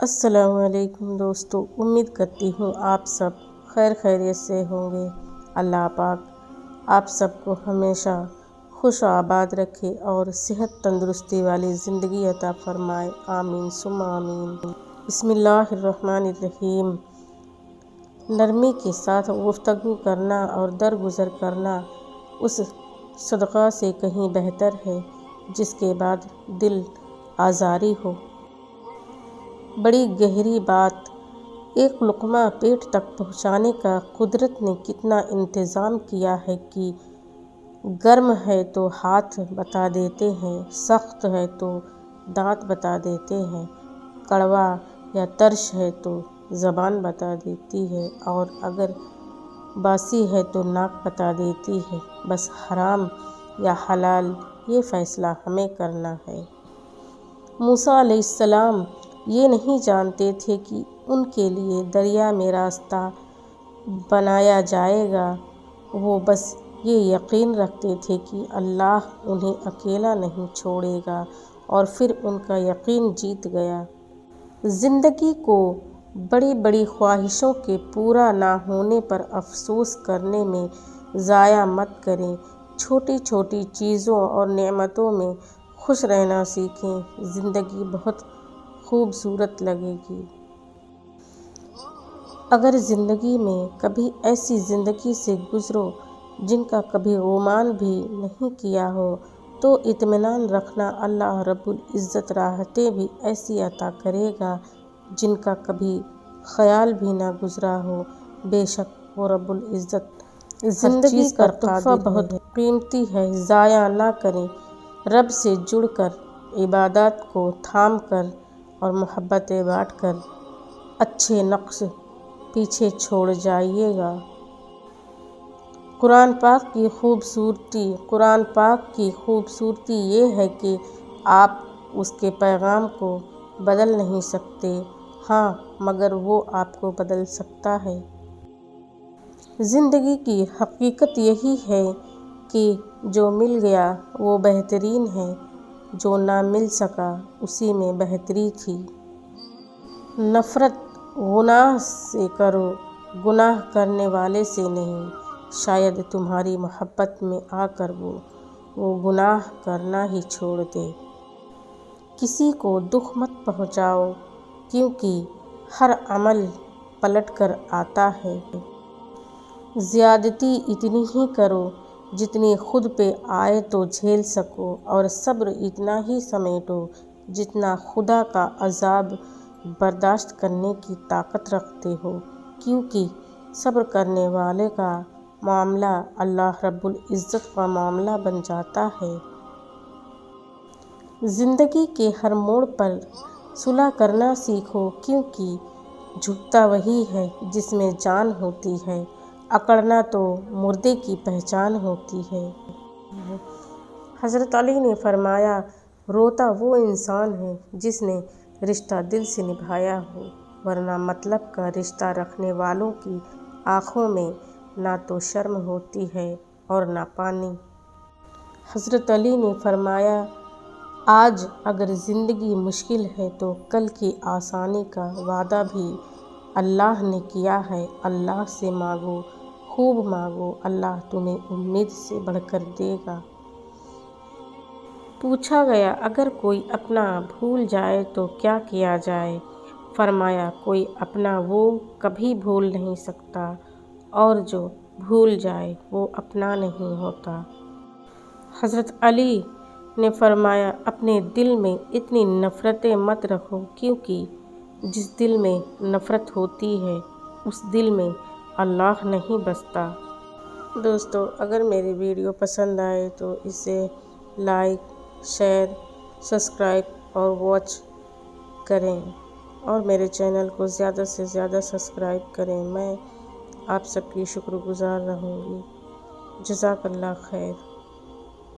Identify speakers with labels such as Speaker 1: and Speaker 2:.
Speaker 1: السلام علیکم دوستو، امید کرتی ہوں آپ سب خیریت سے ہوں گے۔ اللہ پاک آپ سب کو ہمیشہ خوش و آباد رکھے اور صحت تندرستی والی زندگی عطا فرمائے، آمین ثم آمین۔ بسم اللہ الرحمن الرحیم۔ نرمی کے ساتھ گفتگو کرنا اور درگزر کرنا اس صدقہ سے کہیں بہتر ہے جس کے بعد دل آزاری ہو۔ بڑی گہری بات، ایک لقمہ پیٹ تک پہنچانے کا قدرت نے کتنا انتظام کیا ہے کہ گرم ہے تو ہاتھ بتا دیتے ہیں، سخت ہے تو دانت بتا دیتے ہیں، کڑوا یا ترش ہے تو زبان بتا دیتی ہے اور اگر باسی ہے تو ناک بتا دیتی ہے۔ بس حرام یا حلال یہ فیصلہ ہمیں کرنا ہے۔ موسیٰ علیہ السلام یہ نہیں جانتے تھے کہ ان کے لیے دریا میں راستہ بنایا جائے گا، وہ بس یہ یقین رکھتے تھے کہ اللہ انہیں اکیلا نہیں چھوڑے گا اور پھر ان کا یقین جیت گیا۔ زندگی کو بڑی بڑی خواہشوں کے پورا نہ ہونے پر افسوس کرنے میں ضائع مت کریں، چھوٹی چھوٹی چیزوں اور نعمتوں میں خوش رہنا سیکھیں، زندگی بہت خوبصورت لگے گی۔ اگر زندگی میں کبھی ایسی زندگی سے گزرو جن کا کبھی گمان بھی نہیں کیا ہو تو اطمینان رکھنا اللہ رب العزت راحتیں بھی ایسی عطا کرے گا جن کا کبھی خیال بھی نہ گزرا ہو۔ بے شک وہ رب العزت زندگی کا تحفہ بہت قیمتی ہے، ضائع نہ کریں۔ رب سے جڑ کر، عبادات کو تھام کر اور محبتیں بانٹ کر اچھے نقش پیچھے چھوڑ جائیے گا۔ قرآن پاک کی خوبصورتی یہ ہے کہ آپ اس کے پیغام کو بدل نہیں سکتے، ہاں مگر وہ آپ کو بدل سکتا ہے۔ زندگی کی حقیقت یہی ہے کہ جو مل گیا وہ بہترین ہے، جو نہ مل سکا اسی میں بہتری تھی۔ نفرت گناہ سے کرو، گناہ کرنے والے سے نہیں، شاید تمہاری محبت میں آ کر وہ گناہ کرنا ہی چھوڑ دے۔ کسی کو دکھ مت پہنچاؤ کیونکہ ہر عمل پلٹ کر آتا ہے۔ زیادتی اتنی ہی کرو جتنی خود پہ آئے تو جھیل سکو اور صبر اتنا ہی سمیٹو جتنا خدا کا عذاب برداشت کرنے کی طاقت رکھتے ہو، کیونکہ صبر کرنے والے کا معاملہ اللہ رب العزت کا معاملہ بن جاتا ہے۔ زندگی کے ہر موڑ پر صلح کرنا سیکھو کیونکہ جھکتا وہی ہے جس میں جان ہوتی ہے، اکڑنا تو مردے کی پہچان ہوتی ہے۔ حضرت علی نے فرمایا، روتا وہ انسان ہے جس نے رشتہ دل سے نبھایا ہو، ورنہ مطلب کا رشتہ رکھنے والوں کی آنکھوں میں نہ تو شرم ہوتی ہے اور نہ پانی۔ حضرت علی نے فرمایا، آج اگر زندگی مشکل ہے تو کل کی آسانی کا وعدہ بھی اللہ نے کیا ہے، اللہ سے مانگو، خوب مانگو، اللہ تمہیں امید سے بڑھ کر دے گا۔ پوچھا گیا، اگر کوئی اپنا بھول جائے تو کیا کیا جائے؟ فرمایا، کوئی اپنا وہ کبھی بھول نہیں سکتا اور جو بھول جائے وہ اپنا نہیں ہوتا۔ حضرت علی نے فرمایا، اپنے دل میں اتنی نفرتیں مت رکھو کیونکہ جس دل میں نفرت ہوتی ہے اس دل میں اللہ نہیں بستا۔ دوستو، اگر میری ویڈیو پسند آئے تو اسے لائک، شیئر، سبسکرائب اور واچ کریں اور میرے چینل کو زیادہ سے زیادہ سبسکرائب کریں، میں آپ سب کی شکر گزار رہوں گی۔ جزاک اللہ خیر۔